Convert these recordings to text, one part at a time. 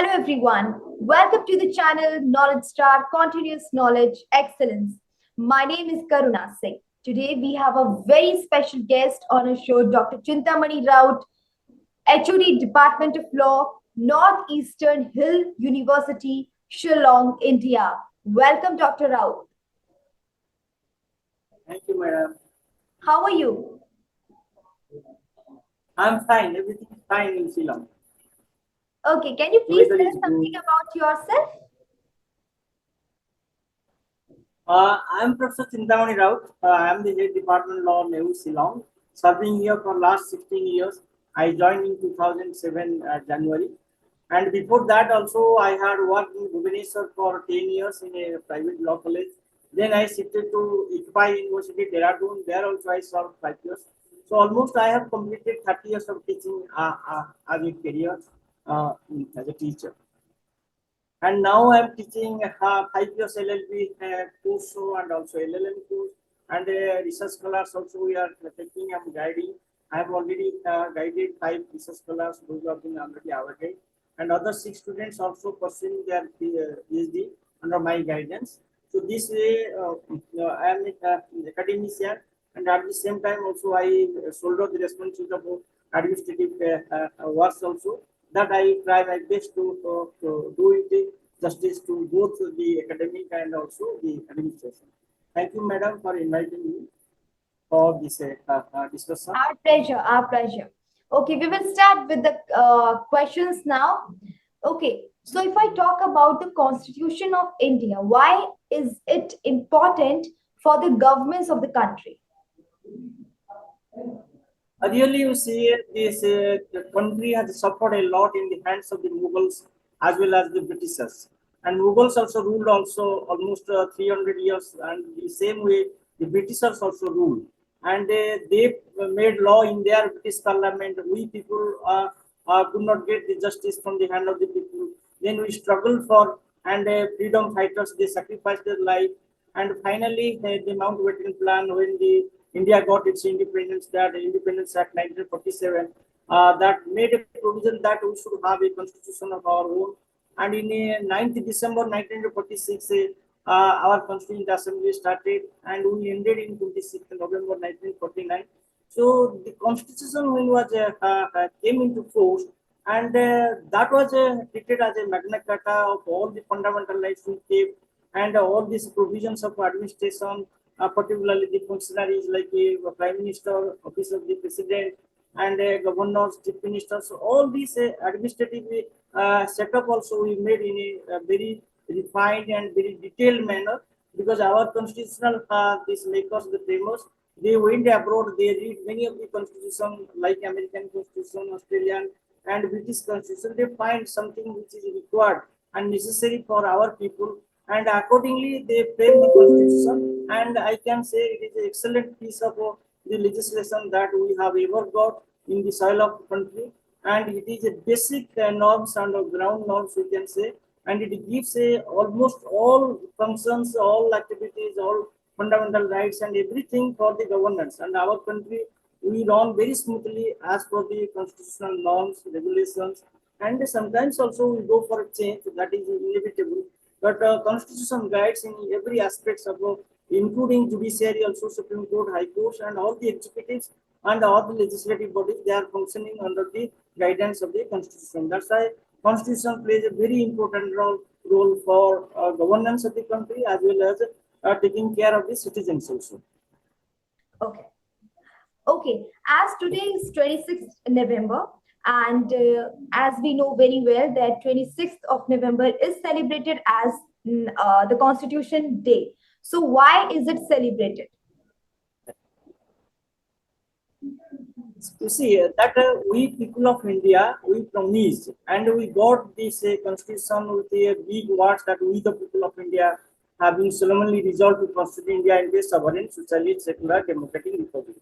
Hello everyone. Welcome to the channel Knowledge Star Continuous Knowledge Excellence. My name is Karuna Singh. Today we have a very special guest on our show, Dr. Chintamani Rout, HOD Department of Law, Northeastern Hill University, Shillong, India. Welcome, Dr. Rout. Thank you, madam. How are you? I'm fine. Everything is fine in Shillong. Okay, can you please tell us something about yourself? I'm Professor Chintamani Rout. I'm the head department law NEU Shillong, serving here for last 16 years. I joined in 2007 January. And before that also, I had worked in Bhubaneswar for 10 years in a private law college. Then I shifted to ICPI University, Dehradun. There also I served 5 years. So almost I have completed 30 years of teaching as a career as a teacher. And now I'm teaching 5 years LLB course and also LLM course and research scholars also we are taking and guiding. I have already guided 5 research scholars who have been already awarded, and other 6 students also pursuing their PhD under my guidance. So this way, I am an academician, and at the same time also I shoulder the responsibility of administrative works also, that I try my best to do it justice to both the academic and also the administration. Thank you, madam, for inviting me for this discussion. Our pleasure, our pleasure. Okay, we will start with the questions now. Okay, so if I talk about the Constitution of India, why is it important for the governments of the country? Really, you see, this country has suffered a lot in the hands of the Mughals as well as the Britishers. And Mughals also ruled also almost 300 years, and the same way the Britishers also ruled. And they made law in their British Parliament. We people could not get the justice from the hand of the people. Then we struggled for, and freedom fighters, they sacrificed their life. And finally, the Mountbatten Plan, when the India got its independence, that Independence Act 1947, that made a provision that we should have a constitution of our own. And in 9th December 1946, our Constituent Assembly started, and we ended in 26th November 1949. So the constitution when was came into force, and that was treated as a Magna Carta of all the fundamental rights we gave, and all these provisions of administration, particularly the functionaries like a prime minister, office of the president, and governors, chief ministers. So all these administrative setup also we made in a very refined and very detailed manner, because our constitutional these makers, the framers, they went abroad, they read many of the constitution like American Constitution, Australian and British Constitution. They find something which is required and necessary for our people, and accordingly they frame the constitution. And I can say it is an excellent piece of the legislation that we have ever got in the soil of the country, and it is a basic norms and ground norms we can say, and it gives almost all functions, all activities, all fundamental rights and everything for the governance. And our country, we run very smoothly as per the constitutional norms, regulations, and sometimes also we go for a change, that is inevitable. But constitution guides in every aspect of including judiciary, also Supreme Court, High Courts, and all the executives and all the legislative bodies, they are functioning under the guidance of the constitution. That's why constitution plays a very important role for governance of the country as well as taking care of the citizens also. Okay. Okay, as today is 26th November, and as we know very well that 26th of November is celebrated as the Constitution Day. So why is it celebrated? You see that we people of India, we promised and we got this constitution with a big words that we the people of India have been solemnly resolved to constitute India into a sovereign, socialist, secular, democratic republic.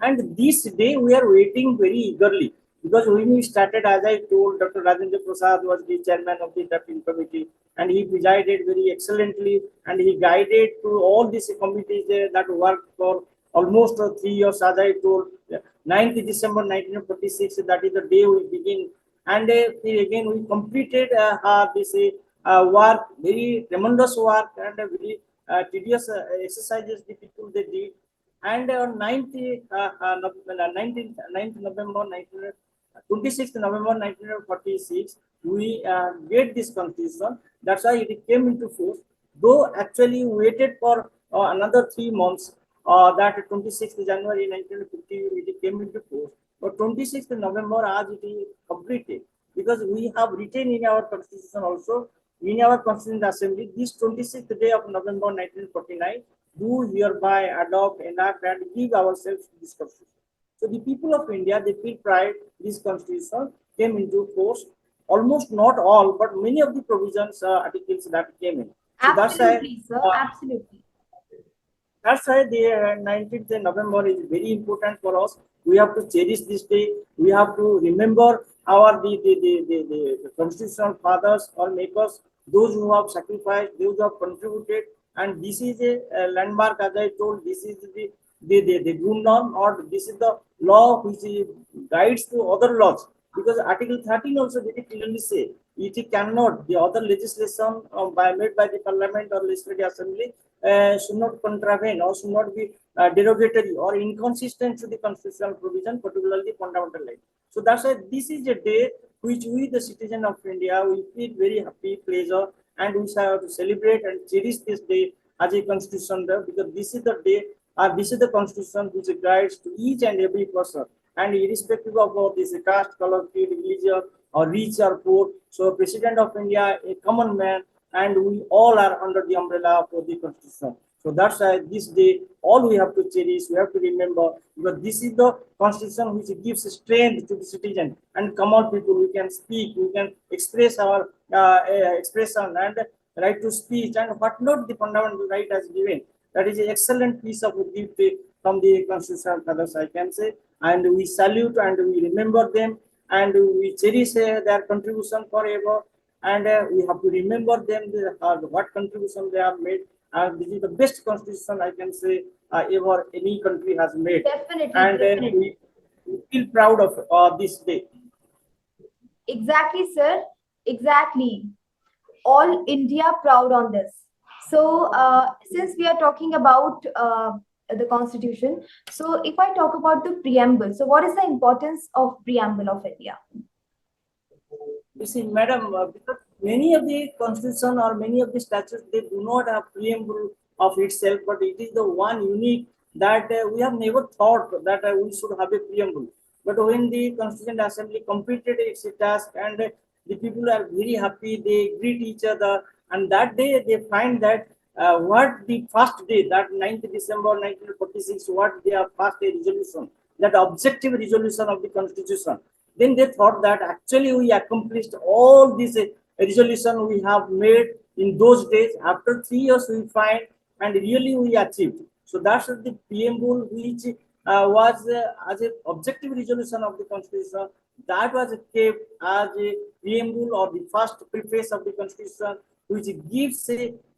And this day we are waiting very eagerly, because when we started, as I told, Dr. Rajendra Prasad was the chairman of the drafting committee, and he presided very excellently, and he guided to all these committees that worked for almost 3 years, as I told. 9th December 1946, that is the day we begin, and again we completed this work, very tremendous work and very tedious exercises the people they did. And on 19th November 26th November 1946, we get this constitution. That's why it came into force. Though actually waited for another 3 months, that 26th January 1950 it came into force. But 26th November as it is completed, because we have written in our constitution also, in our constituent assembly, this 26th day of November 1949, do hereby adopt, enact and give ourselves this constitution. So the people of India, they feel pride this constitution came into force. Almost not all, but many of the provisions, articles that came in. So Absolutely, sir. Absolutely. that's why the 19th November is very important for us. We have to cherish this day. We have to remember our the constitutional fathers or makers, those who have sacrificed, those who have contributed. And this is a landmark, as I told, this is the good norm, or this is the law which guides to other laws. Because Article 13 also very clearly say it cannot, the other legislation made by the Parliament or Legislative Assembly should not contravene or should not be derogatory or inconsistent to the constitutional provision, particularly fundamental rights. So that's why this is a day which we, the citizen of India, we feel very happy, pleasure, and we have to celebrate and cherish this day as a constitution day, because this is the day, this is the constitution which guides to each and every person, and irrespective of this caste, color, creed, religion, or rich or poor. So President of India, a common man, and we all are under the umbrella of the constitution. So that's why this day, all we have to cherish, we have to remember, because this is the constitution which gives strength to the citizen. And common people, we can speak, we can express our expression and right to speech, and what not the fundamental right has given. That is an excellent piece of gift from the constitutional fathers, I can say. And we salute and we remember them, and we cherish their contribution forever. And we have to remember them, what contribution they have made. This is the best constitution, I can say, ever any country has made. Definitely, And definitely. we feel proud of this day. Exactly, sir. Exactly. All India proud on this. So, since we are talking about the Constitution, so if I talk about the preamble, so what is the importance of preamble of India? You see, madam, because many of the constitution or many of the statutes, they do not have preamble of itself, but it is the one unique that we have never thought that we should have a preamble. But when the Constituent Assembly completed its task, and the people are very happy, they greet each other, and that day they find that what the first day, that 9th December 1946, what they have passed a resolution, that objective resolution of the Constitution. Then they thought that actually we accomplished all this resolution we have made in those days. After 3 years, we find and really we achieved. So that's the preamble which was as an objective resolution of the Constitution. That was kept as a preamble or the first preface of the Constitution, which gives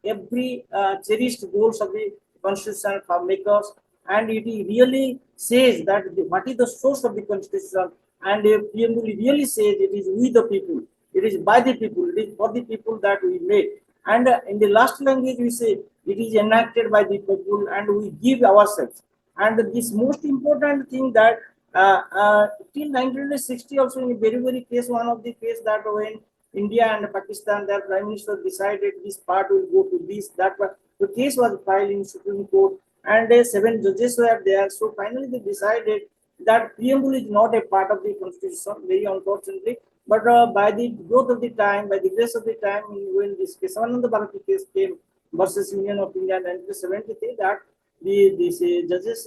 every cherished goals of the Constitution for makers, and it really says that what is the source of the Constitution, and the preamble really says it is with the people, it is by the people, it is for the people that we made. And in the last language, we say it is enacted by the people and we give ourselves. And this most important thing that till 1960 also, in a very case, one of the case that when India and Pakistan, their prime minister decided this part will go to this, that the case was filed in Supreme Court, and 7 judges were there. So finally they decided that preamble is not a part of the constitution, very unfortunately. But by the growth of the time, by the grace of the time, when this Kesavananda Bharati case came versus Union of India in 1973, that these judges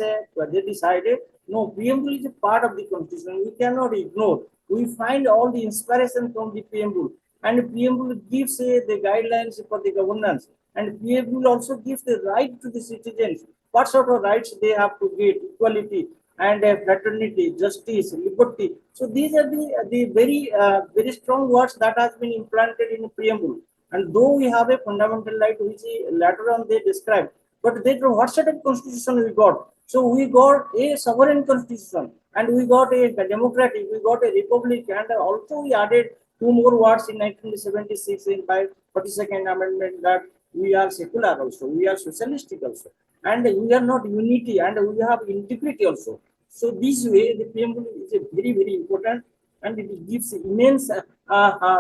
they decided no, preamble is a part of the constitution. We cannot ignore. We find all the inspiration from the preamble, and preamble gives the guidelines for the governance, and preamble also gives the right to the citizens. What sort of rights they have to get? Equality and fraternity, justice, liberty. So these are the very strong words that has been implanted in the preamble. And though we have a fundamental right which later on they describe, but they what sort of constitution we got? So we got a sovereign constitution, and we got a democratic, we got a republic, and also we added two more words in 1976 in by 42nd Amendment that we are secular also, we are socialistic also, and we are not unity, and we have integrity also. So this way, the preamble is a very, very important, and it gives immense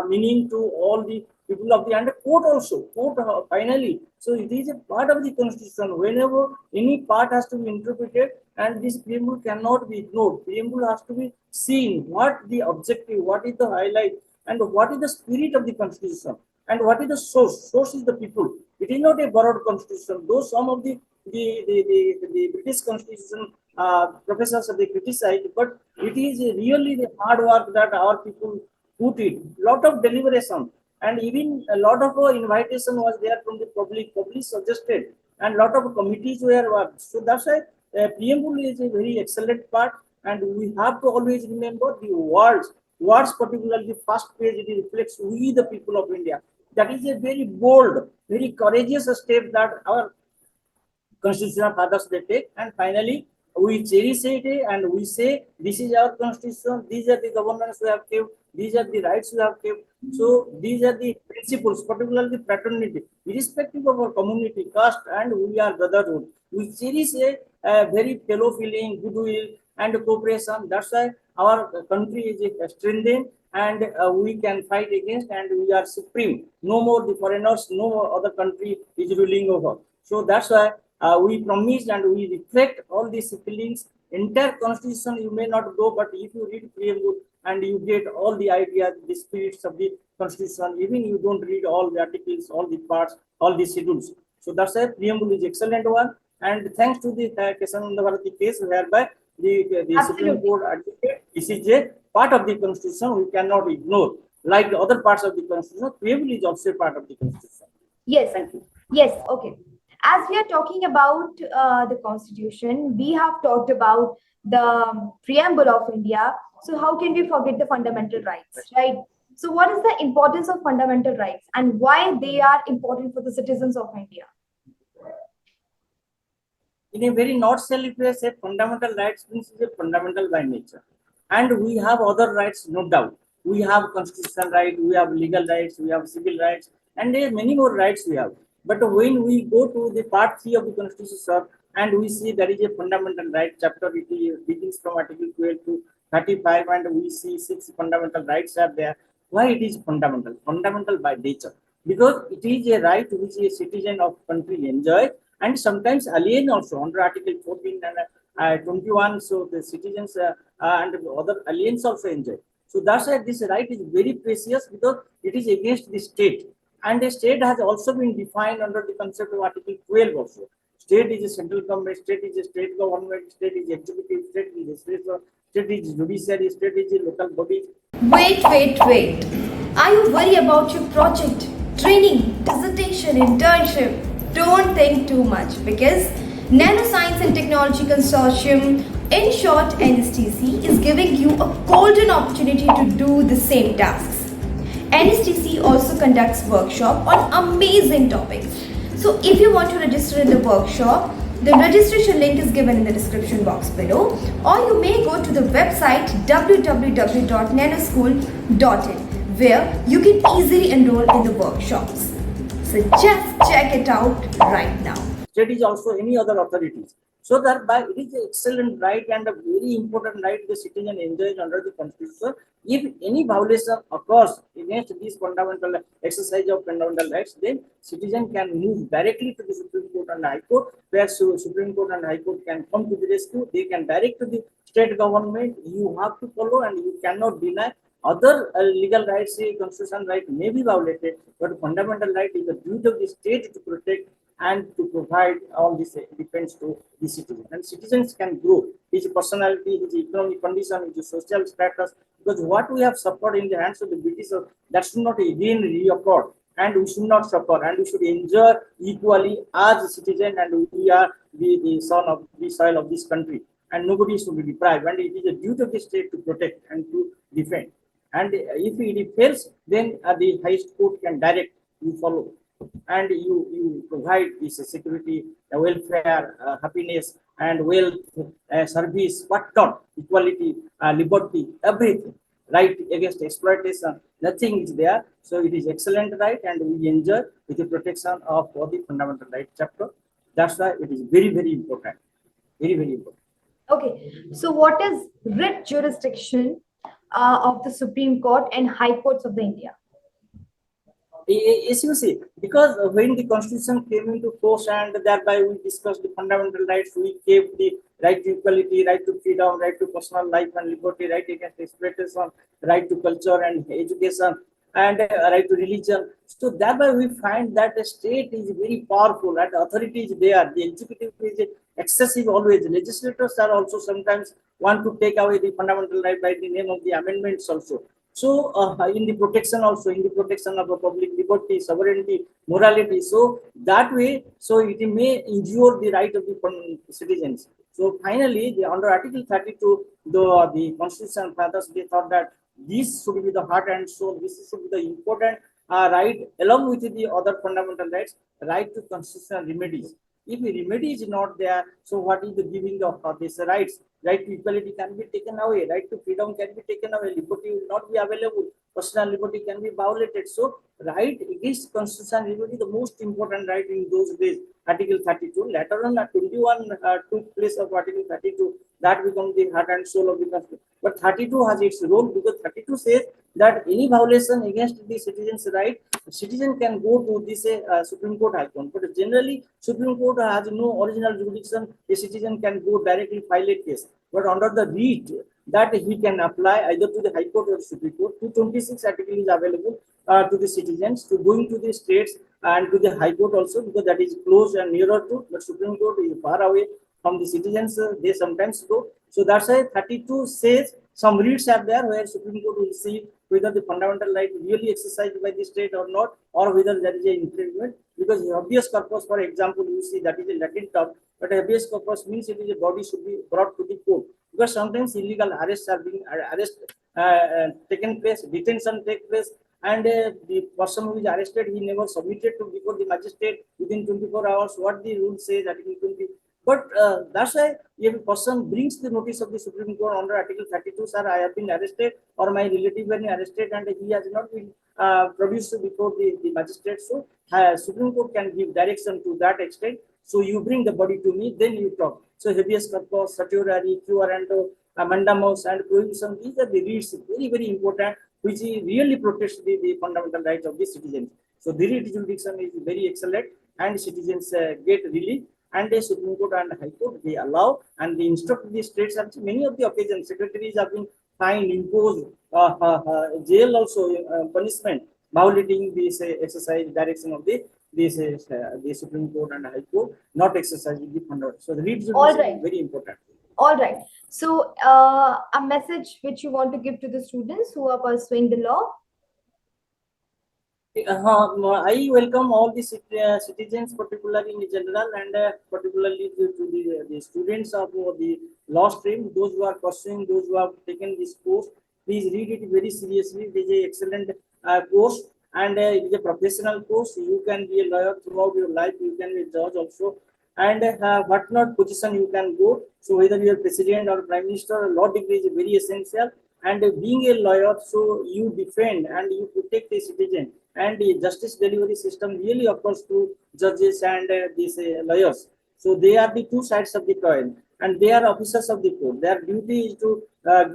meaning to all the people of the and court also. Court finally. So it is a part of the constitution. Whenever any part has to be interpreted, and this preamble cannot be ignored. Preamble has to be seen. What the objective? What is the highlight? And what is the spirit of the constitution? And what is the source? Source is the people. It is not a borrowed constitution. Though some of the British constitution professors they criticize, but it is really the hard work that our people put it. Lot of deliberation, and even a lot of invitation was there from the public. Public suggested, and lot of committees were worked. So that's why preamble is a very excellent part, and we have to always remember the words. Words, particularly the first page, it reflects we the people of India. That is a very bold, very courageous step that our constitutional fathers they take, and finally we cherish it and we say this is our constitution, these are the governments we have kept, these are the rights we have kept. So these are the principles, particularly fraternity, irrespective of our community, caste, and we are brotherhood. We cherish a very fellow feeling, goodwill, and cooperation. That's why our country is strengthened, and we can fight against, and we are supreme. No more the foreigners, no more other country is ruling over. So that's why we promise and we reflect all these feelings. Entire constitution you may not go, but if you read preamble and you get all the ideas, the spirits of the constitution, even you don't read all the articles, all the parts, all the schedules. So that's why preamble is excellent one. And thanks to the Kesananda Bharati case, whereby the Supreme Court admitted this is a part of the constitution we cannot ignore. Like the other parts of the constitution, preamble is also a part of the constitution. Yes. Thank you. Yes. Okay. As we are talking about the constitution, we have talked about the preamble of India. So how can we forget the fundamental rights, right? So what is the importance of fundamental rights and why they are important for the citizens of India? In a very nutshell, if we say fundamental rights means is a fundamental by nature, and we have other rights, no doubt. We have constitutional right, we have legal rights, we have civil rights, and there are many more rights we have. But when we go to the part 3 of the constitution, and we see there is a fundamental right chapter, it begins from article 12 to 35, and we see 6 fundamental rights are there. Why it is fundamental? Fundamental by nature, because it is a right which a citizen of country enjoys, and sometimes alien also under article 14 and 21. So the citizens and other aliens also enjoy. So that's why this right is very precious, because it is against the state, and the state has also been defined under the concept of article 12 also. State is a central government, state is a state government, state is executive, state is a state is judiciary, state is a local body. Wait. Are you worried about your project, training, dissertation, internship? Don't think too much, because Nanoscience and Technology Consortium, in short NSTC, is giving you a golden opportunity to do the same tasks. NSTC also conducts workshop on amazing topics. So if you want to register in the workshop, the registration link is given in the description box below, or you may go to the website www.nanoschool.in, where you can easily enroll in the workshops. So just check it out right now. State is also any other authorities. So that by it is an excellent right and a very important right the citizen enjoys under the constitution. If any violation occurs against this fundamental exercise of fundamental rights, then citizen can move directly to the Supreme Court and High Court, where Supreme Court and High Court can come to the rescue. They can direct to the state government. You have to follow, and you cannot deny. Other legal rights, constitutional right may be violated, but fundamental right is the duty of the state to protect and to provide all this defense to the citizen. And citizens can grow his personality, his economic condition, his social status, because what we have suffered in the hands of the Britishers, that should not again reoccur, and we should not suffer, and we should enjoy equally as a citizen, and we are the son of the soil of this country, and nobody should be deprived, and it is a duty of the state to protect and to defend. And if it fails, then the highest court can direct, you follow, and you provide this security, welfare, happiness, and wealth, service, what not, equality, liberty, everything, right against exploitation, nothing is there. So it is excellent right, and we enjoy with the protection of all the fundamental right chapter. That's why it is very, very important. Very, very important. Okay, so what is writ jurisdiction of the Supreme Court and High Courts of the India? Yes, you see, because when the constitution came into force and thereby we discussed the fundamental rights, we gave the right to equality, right to freedom, right to personal life and liberty, right against exploitation, right to culture and education, and right to religion. So thereby we find that the state is very powerful and authority is there. The executive is excessive always. Legislators are also sometimes want to take away the fundamental right by the name of the amendments also. So, in the protection also, in the protection of the public liberty, sovereignty, morality. So that way, so it may injure the right of the citizens. So finally, under Article 32, the Constitution fathers they thought that this should be the heart and soul. This should be the important right, along with the other fundamental rights, right to constitutional remedies. If the remedy is not there, so what is the giving of these rights? Right to equality can be taken away, right to freedom can be taken away, liberty will not be available, personal liberty can be violated. So, right against constitutional liberty, the most important right in those days, Article 32. Later on, 21 took place of Article 32, that becomes the heart and soul of the Constitution. But 32 has its role because 32 says that any violation against the citizen's right, citizen can go to this Supreme Court High Court. But generally, Supreme Court has no original jurisdiction. A citizen can go directly file a case. But under the writ, that he can apply either to the High Court or Supreme Court. 226 article is available to the citizens to going to the states and to the High Court also, because that is close and nearer to. But Supreme Court is far away from the citizens. They sometimes go. So that's why 32 says some writs are there where Supreme Court will see whether the fundamental right really exercised by the state or not, or whether there is an infringement. Because habeas corpus, for example, you see that is a Latin term, but habeas corpus means it is a body should be brought to the court. Because sometimes illegal arrests are being taken place, detention take place, and the person who is arrested, he never submitted to before the magistrate within 24 hours what the rule says, Article 20. But that's why if a person brings the notice of the Supreme Court under Article 32, sir, I have been arrested, or my relative been arrested, and he has not been produced before the magistrate. So Supreme Court can give direction to that extent. So you bring the body to me, then you talk. So habeas corpus, certiorari, quo warranto, mandamus, and prohibition, these are the reads very, very important, which really protects the fundamental rights of the citizens. So the writ jurisdiction is very excellent, and citizens get relief. And the Supreme Court and High Court, they allow and they instruct the states. And many of the occasions, secretaries have been fined, imposed jail also, punishment, violating this exercise direction of the Supreme Court and High Court, not exercising the fundamental. So the writ jurisdiction is very important. All right. So a message which you want to give to the students who are pursuing the law? I welcome all the citizens, particularly in general, and particularly to the students of the law stream, those who are pursuing, those who have taken this course. Please read it very seriously. It is an excellent course, and it is a professional course. You can be a lawyer throughout your life. You can be a judge also, and what not position you can go. So whether you are president or prime minister, law degree is very essential. And being a lawyer, so you defend and you protect the citizen, and the justice delivery system really occurs to judges and these lawyers. So they are the two sides of the coin, and they are officers of the court. Their duty is to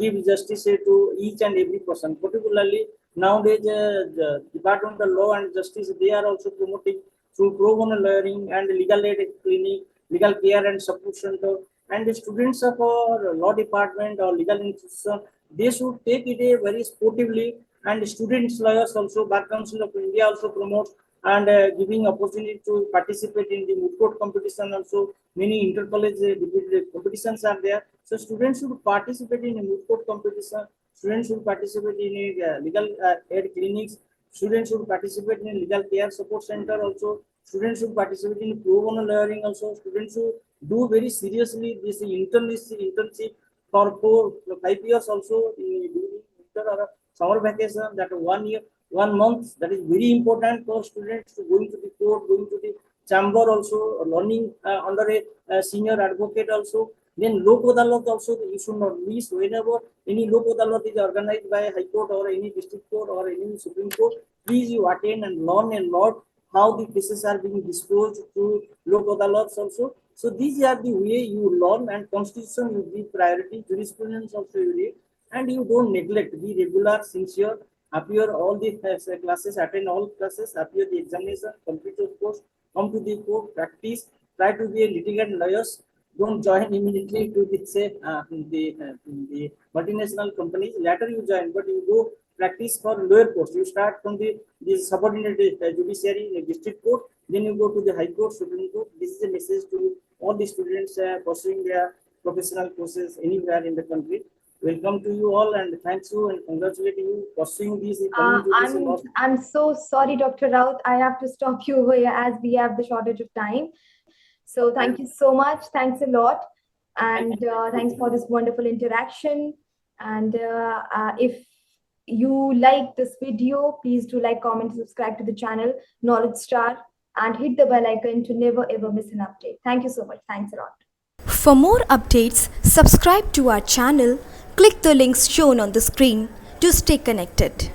give justice to each and every person. Particularly nowadays, the Department of Law and Justice, they are also promoting through pro bono lawyering and legal aid clinic, legal care and support center. And the students of our law department or legal institution, they should take it a very sportively. And students lawyers also, Bar Council of India also promotes and giving opportunity to participate in the moot court competition also. Many inter-college competitions are there. So students should participate in a moot court competition. Students should participate in a legal aid clinics. Students should participate in legal care support center also. Students should participate in pro bono lawyering also. Students should do very seriously this internship for 4-5 years also in winter or summer vacation. That 1 year, 1 month, that is very important for students to going to the court, going to the chamber also, learning under a senior advocate also. Then Lok Adalat also you should not miss. Whenever any Lok Adalat is organized by High Court or any district court or any Supreme Court, please you attend and learn a lot how the cases are being disposed to Lok Adalats also. So these are the way you learn, and constitution you give priority, jurisprudence also you read, and you don't neglect. Be regular, sincere, appear all the classes, attend all classes, appear the examination, complete your course, come to the court, practice, try to be a litigant lawyers. Don't join immediately to the say the multinational companies. Later you join, but you go practice for lower courts. You start from the subordinate judiciary, district court, then you go to the High Court, Supreme Court. This is a message to all the students pursuing their professional courses anywhere in the country. Welcome to you all, and thanks you and congratulate you pursuing this. I'm so sorry, Dr. Rout. I have to stop you over here as we have the shortage of time. So thank you so much. Thanks a lot. And thanks for this wonderful interaction. And if you like this video, please do like, comment, subscribe to the channel Knowledge Star, and hit the bell icon to never ever miss an update. Thank you so much. Thanks a lot. For more updates, subscribe to our channel, click the links shown on the screen to stay connected.